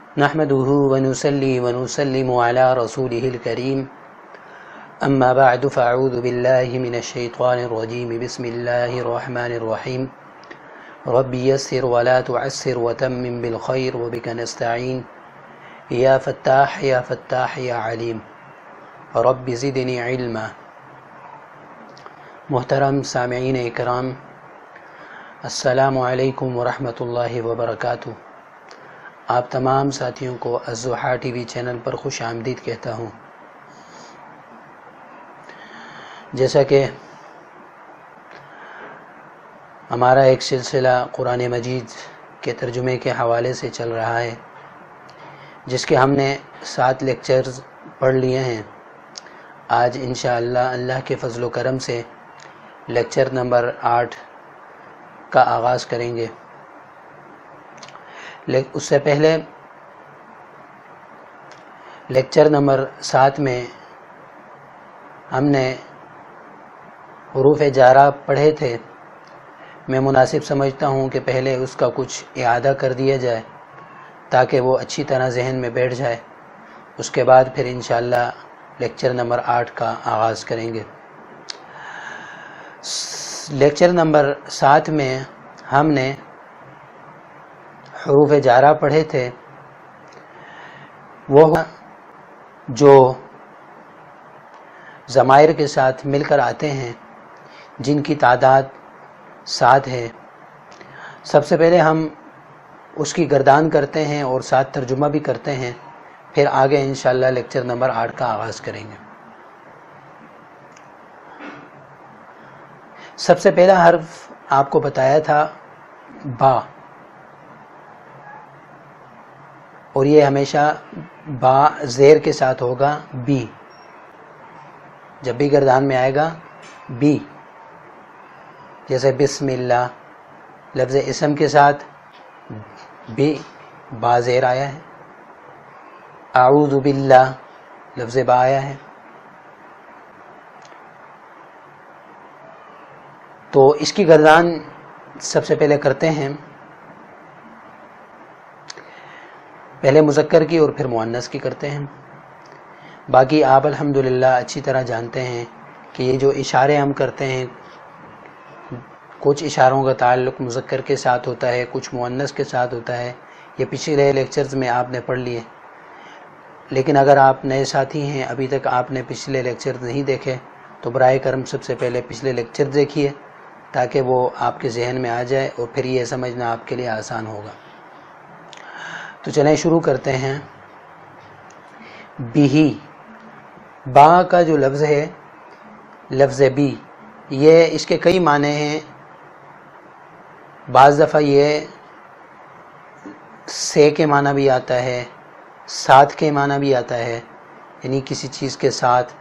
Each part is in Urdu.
نحمده ونصلي ونسلم على رسوله الكريم أما بعد فأعوذ بالله من الشيطان الرجيم بسم الله الرحمن الرحيم رب يسر ولا تعسر وتمم بالخير وبك نستعين يا فتاح يا فتاح يا عليم رب زدني علما۔ محترم سامعین اکرام، السلام علیکم ورحمۃ اللہ وبرکاتہ۔ آپ تمام ساتھیوں کو الضحیٰ ٹی وی چینل پر خوش آمدید کہتا ہوں۔ جیسا کہ ہمارا ایک سلسلہ قرآن مجید کے ترجمے کے حوالے سے چل رہا ہے، جس کے ہم نے 7 لیکچرز پڑھ لیے ہیں۔ آج انشاءاللہ اللہ کے فضل و کرم سے لیکچر نمبر 8 کا آغاز کریں گے۔ اس سے پہلے لیکچر نمبر 7 میں ہم نے حروف جارہ پڑھے تھے۔ میں مناسب سمجھتا ہوں کہ پہلے اس کا کچھ اعادہ کر دیا جائے تاکہ وہ اچھی طرح ذہن میں بیٹھ جائے، اس کے بعد پھر انشاءاللہ لیکچر نمبر 8 کا آغاز کریں گے۔ لیکچر نمبر 7 میں ہم نے حروف جارہ پڑھے تھے، وہ جو ضمائر کے ساتھ مل کر آتے ہیں، جن کی تعداد 7 ہے۔ سب سے پہلے ہم اس کی گردان کرتے ہیں اور 7 ترجمہ بھی کرتے ہیں، پھر آگے انشاءاللہ لیکچر نمبر 8 کا آغاز کریں گے۔ سب سے پہلا حرف آپ کو بتایا تھا با، اور یہ ہمیشہ با زیر کے ساتھ ہوگا، بی۔ جب بھی گردان میں آئے گا بی، جیسے بسم اللہ لفظ اسم کے ساتھ بی با زیر آیا ہے، اعوذ باللہ لفظ با آیا ہے۔ تو اس کی گردان سب سے پہلے کرتے ہیں، پہلے مذکر کی اور پھر مؤنث کی کرتے ہیں۔ باقی آپ الحمدللہ اچھی طرح جانتے ہیں کہ یہ جو اشارے ہم کرتے ہیں، کچھ اشاروں کا تعلق مذکر کے ساتھ ہوتا ہے، کچھ مؤنث کے ساتھ ہوتا ہے۔ یہ پچھلے لیکچرز میں آپ نے پڑھ لیے، لیکن اگر آپ نئے ساتھی ہیں، ابھی تک آپ نے پچھلے لیکچر نہیں دیکھے، تو برائے کرم سب سے پہلے پچھلے لیکچر دیکھیے تاکہ وہ آپ کے ذہن میں آ جائے اور پھر یہ سمجھنا آپ کے لیے آسان ہوگا۔ تو چلیں شروع کرتے ہیں۔ بیہی، با کا جو لفظ ہے، لفظ بی، یہ اس کے کئی معنی ہیں۔ بعض دفعہ یہ سے کے معنی بھی آتا ہے، ساتھ کے معنی بھی آتا ہے، یعنی کسی چیز کے ساتھ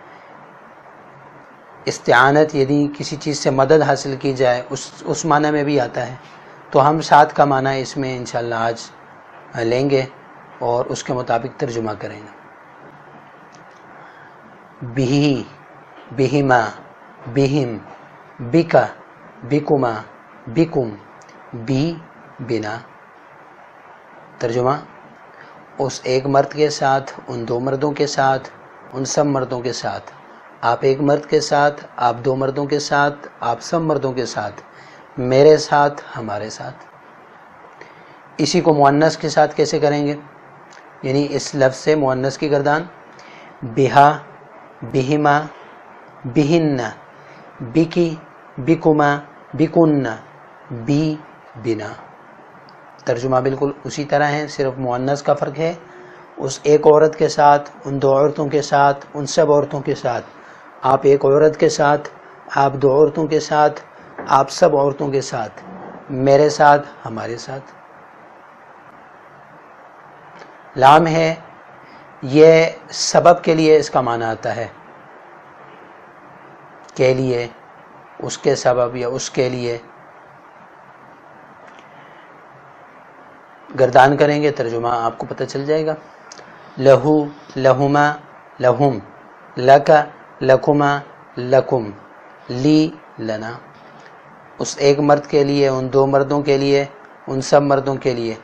استعانت، یعنی کسی چیز سے مدد حاصل کی جائے، اس معنی میں بھی آتا ہے۔ تو ہم ساتھ کا معنی اس میں انشاءاللہ آج لیں گے اور اس کے مطابق ترجمہ کریں گے۔ بہی، بہما، بہم، بکا، بکما، بکم، بی، بنا۔ ترجمہ: اس ایک مرد کے ساتھ، ان 2 مردوں کے ساتھ، ان سب مردوں کے ساتھ، آپ ایک مرد کے ساتھ، آپ 2 مردوں کے ساتھ، آپ سب مردوں کے ساتھ، میرے ساتھ، ہمارے ساتھ۔ اسی کو مؤنث کے ساتھ کیسے کریں گے؟ یعنی اس لفظ سے مؤنث کی گردان، بہا، بہما، بہن، بکی، بکما، بکن، بی، بنا۔ ترجمہ بالکل اسی طرح ہے، صرف مؤنث کا فرق ہے۔ اس ایک عورت کے ساتھ، ان 2 عورتوں کے ساتھ، ان سب عورتوں کے ساتھ، آپ ایک عورت کے ساتھ، آپ 2 عورتوں کے ساتھ، آپ سب عورتوں کے ساتھ، میرے ساتھ، ہمارے ساتھ۔ لام ہے، یہ سبب کے لیے اس کا معنی آتا ہے، کے لیے، اس کے سبب یا اس کے لیے۔ گردان کریں گے، ترجمہ آپ کو پتہ چل جائے گا۔ لہو، لہما، لہم، لکا، لکما، لکم، لی، لنا۔ اس ایک مرد کے لیے، ان 2 مردوں کے لیے، ان سب مردوں کے لیے،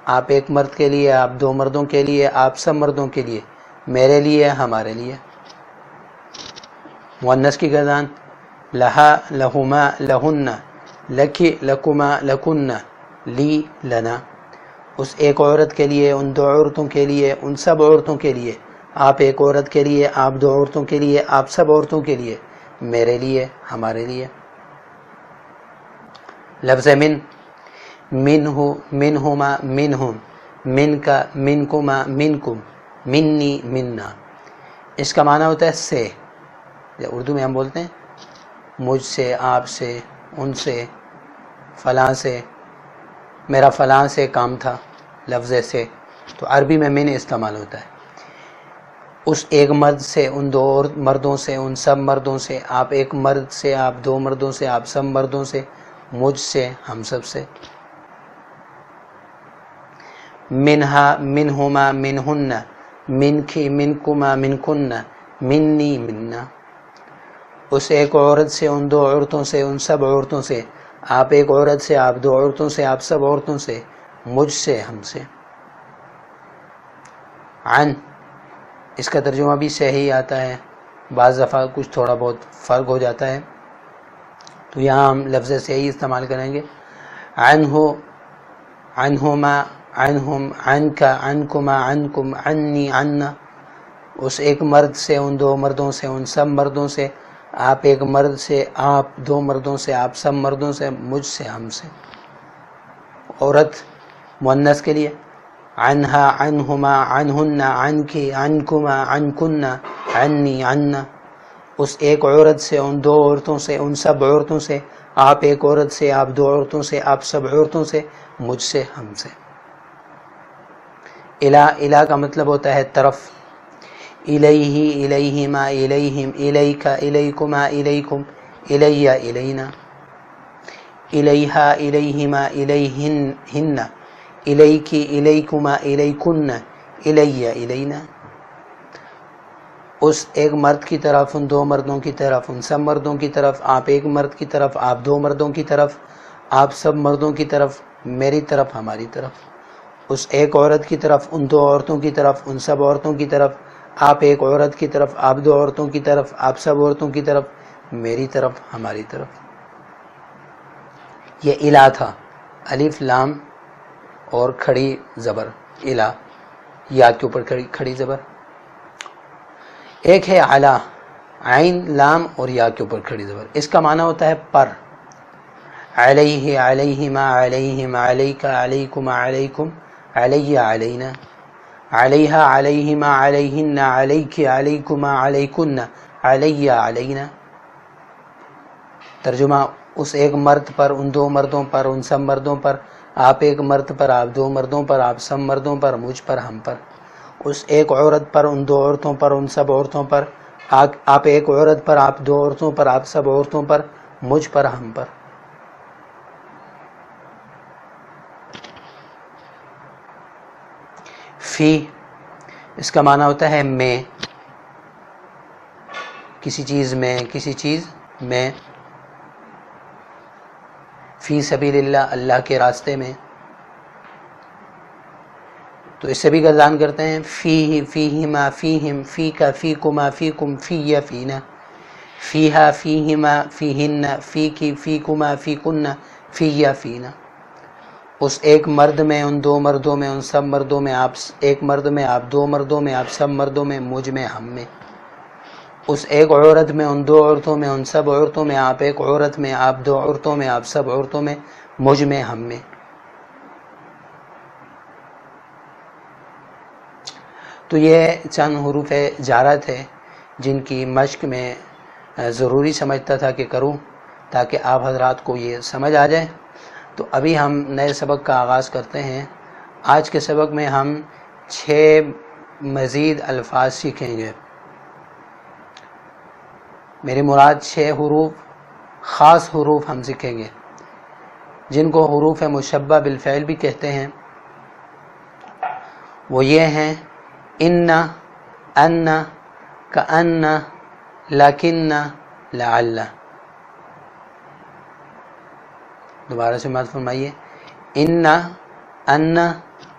آپ ایک مرد کے لیے، آپ دو مردوں کے لیے، آپ سب مردوں کے لیے، میرے لیے، ہمارے لیے. مؤنث کی گردان لہا، لہما، لہن، لکی، لکما، لکن، لی، لنا. اس ایک عورت کے لیے، ان دو عورتوں کے لیے، ان سب عورتوں کے لیے، آپ ایک عورت کے لیے، آپ دو عورتوں کے لیے، آپ سب عورتوں کے لیے، میرے لیے، ہمارے لیے. لفظ من، منہ، منہما، منہم، من کا، منکما، منکم، منی، منا. اس کا معنی ہوتا ہے سے. اردو میں ہم بولتے ہیں مجھ سے، آپ سے، ان سے، فلاں سے، میرا فلاں سے کام تھا، لفظ سے. تو عربی میں من استعمال ہوتا ہے. اس ایک مرد سے، ان دو اور مردوں سے، ان سب مردوں سے، آپ ایک مرد سے، آپ دو مردوں سے، آپ سب مردوں سے، مجھ سے، ہم سب سے. منہا، منہما، منہن، منکی، منکما، منکن، منی، منا. اس ایک عورت سے، ان دو عورتوں سے، ان سب عورتوں سے، آپ ایک عورت سے، آپ دو عورتوں سے، آپ سب عورتوں سے، مجھ سے، ہم سے. عن، اس کا ترجمہ بھی صحیح آتا ہے، بعض دفعہ کچھ تھوڑا بہت فرق ہو جاتا ہے، تو یہاں ہم لفظ صحیح استعمال کریں گے. عنہ، عنہما، عنہم، عنکا، عنکما، عنکم، عنی، عنا. اس ایک مرد سے، ان دو مردوں سے، ان سب مردوں سے، آپ ایک مرد سے، آپ دو مردوں سے، آپ سب مردوں سے، مجھ سے، ہم سے. عورت مؤنث کے لیے عنہا، عنہما، عنہن، عنکی، عنکما، عنکن، عنی، عنا. اس ایک عورت سے، ان دو عورتوں سے، ان سب عورتوں سے، آپ ایک عورت سے، آپ دو عورتوں سے، آپ سب عورتوں سے، مجھ سے، ہم سے. الہ، الہ کا مطلب ہوتا ہے طرف. الیہ، الیہما، الیہم، الیک، الیکما، الیکم، الیہ، الینا. الیہا، الیہما، الیہن، الیکی، الیکما، الیکن، الیہ، الینا. اس ایک مرد کی طرف، ان دو مردوں کی طرف، ان سب مردوں کی طرف، آپ ایک مرد کی طرف، آپ دو مردوں کی طرف، آپ سب مردوں کی طرف، میری طرف، ہماری طرف. اس ایک عورت کی طرف، ان دو عورتوں کی طرف، ان سب عورتوں کی طرف، آپ ایک عورت کی طرف، آپ دو عورتوں کی طرف، آپ سب عورتوں کی طرف، میری طرف، ہماری طرف. یہ الہ تھا، الف لام اور کھڑی زبر. الہ، یا کے اوپر کھڑی زبر. ایک ہے علا، عین، لام اور یا کے اوپر کھڑی زبر. اس کا معنی ہوتا ہے پر. علیہ، علیہما، علیہم، علیک، علیکما، علیکم، علیہ، علینا. علیہ، علیہما، علیہن، علیک، علیکما، علیکن، علیہ، علینا. ترجمہ، اس ایک مرد پر، ان دو مردوں پر، ان سب مردوں پر، آپ ایک مرد پر، آپ دو مردوں پر، آپ سب مردوں پر، مجھ پر، ہم پر. اس ایک عورت پر، ان دو عورتوں پر، ان سب عورتوں پر، آپ ایک عورت پر، آپ دو عورتوں پر، آپ سب عورتوں پر، مجھ پر، ہم پر. فی، اس کا معنی ہوتا ہے میں. کسی چیز میں، کسی چیز میں. فی سبیل اللہ، اللہ کے راستے میں. تو اس سے بھی گردان کرتے ہیں فی، فیہما، فیہم، فیکا، فیکما، فیکم، فی، فینا. فیہا، فیہما، فیہن، فیکی، فیکما، فیکن، فی، فینا. اس ایک مرد میں، ان دو مردوں میں، ان سب مردوں میں، آپ ایک مرد میں، آپ دو مردوں میں، آپ سب مردوں میں، مجھ میں، ہم میں. اس ایک عورت میں، ان دو عورتوں میں، ان سب عورتوں میں، آپ ایک عورت میں، آپ دو عورتوں میں، آپ سب عورتوں میں، مجھ میں، ہم میں. تو یہ چند حروف جارہ تھے جن کی مشق میں ضروری سمجھتا تھا کہ کروں تاکہ آپ حضرات کو یہ سمجھ آ جائے. تو ابھی ہم نئے سبق کا آغاز کرتے ہیں. آج کے سبق میں ہم 6 مزید الفاظ سیکھیں گے. میری مراد 6 حروف، خاص حروف ہم سیکھیں گے جن کو حروف مشبہ بالفعل بھی کہتے ہیں. وہ یہ ہیں ان، ان، کأن، لکن، لعل. دوبارہ سے مات فرمائیے. ان،